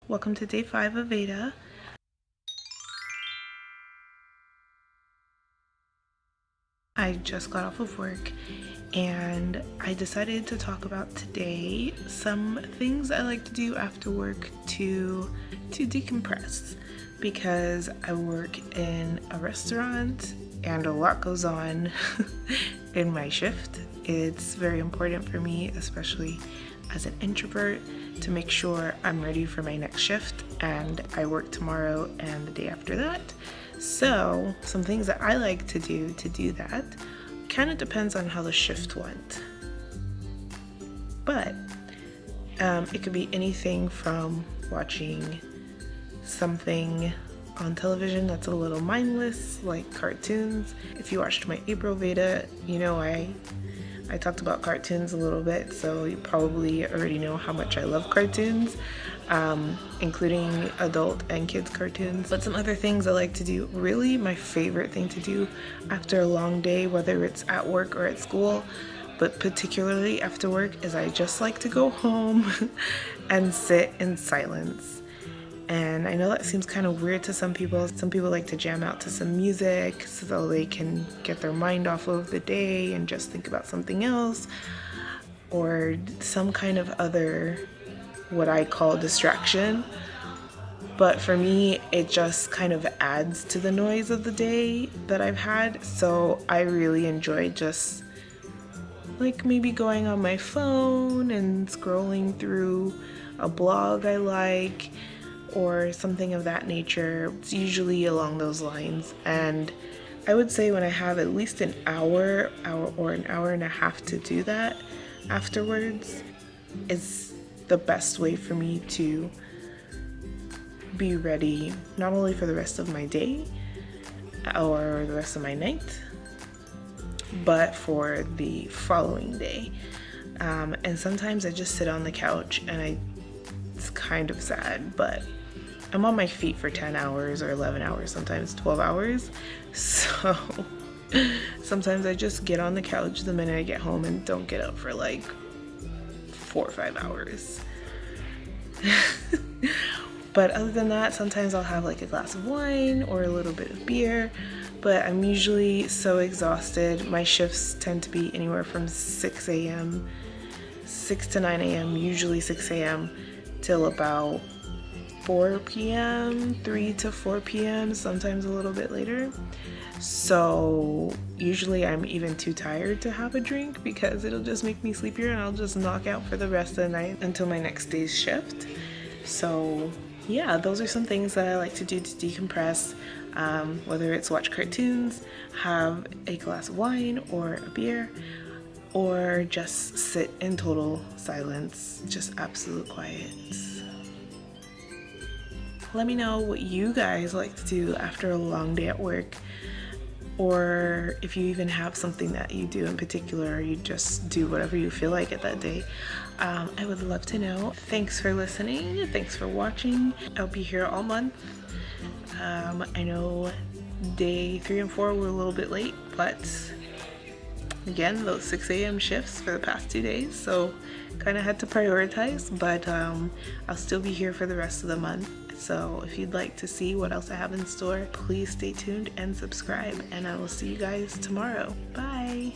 Welcome to day 5 of VEDA. I just got off of work and I decided to talk about today some things I like to do after work to decompress, because I work in a restaurant and a lot goes on in my shift. It's very important for me, especially as an introvert, to make sure I'm ready for my next shift, and I work tomorrow and the day after that. So some things that I like to do that kind of depends on how the shift went, but it could be anything from watching something on television that's a little mindless, like cartoons. If you watched my April VEDA, you know I talked about cartoons a little bit, so you probably already know how much I love cartoons, including adult and kids cartoons. But some other things I like to do, really my favorite thing to do after a long day, whether it's at work or at school, but particularly after work, is I just like to go home and sit in silence. And I know that seems kind of weird to some people. Some people like to jam out to some music so they can get their mind off of the day and just think about something else, or some kind of other, what I call, distraction. But for me, it just kind of adds to the noise of the day that I've had. So I really enjoy just like maybe going on my phone and scrolling through a blog I like, or something of that nature. It's usually along those lines. And I would say when I have at least an hour or an hour and a half to do that afterwards, is the best way for me to be ready, not only for the rest of my day or the rest of my night, but for the following day. And sometimes I just sit on the couch and it's kind of sad, but I'm on my feet for 10 hours or 11 hours, sometimes 12 hours. So sometimes I just get on the couch the minute I get home and don't get up for like 4 or 5 hours. But other than that, sometimes I'll have like a glass of wine or a little bit of beer, but I'm usually so exhausted. My shifts tend to be anywhere from 6 to 9 a.m., usually 6 a.m. till about 4 p.m., 3 to 4 p.m., sometimes a little bit later. So usually I'm even too tired to have a drink because it'll just make me sleepier, and I'll just knock out for the rest of the night until my next day's shift. So yeah, those are some things that I like to do to decompress, whether it's watch cartoons, have a glass of wine or a beer, or just sit in total silence, just absolute quiet. Let me know what you guys like to do after a long day at work, or if you even have something that you do in particular, or you just do whatever you feel like at that day. I would love to know. Thanks for listening. Thanks for watching. I'll be here all month. I know day 3 and 4 were a little bit late, but again, those 6 a.m. shifts for the past 2 days, so kind of had to prioritize, but I'll still be here for the rest of the month. So if you'd like to see what else I have in store, please stay tuned and subscribe, and I will see you guys tomorrow. Bye!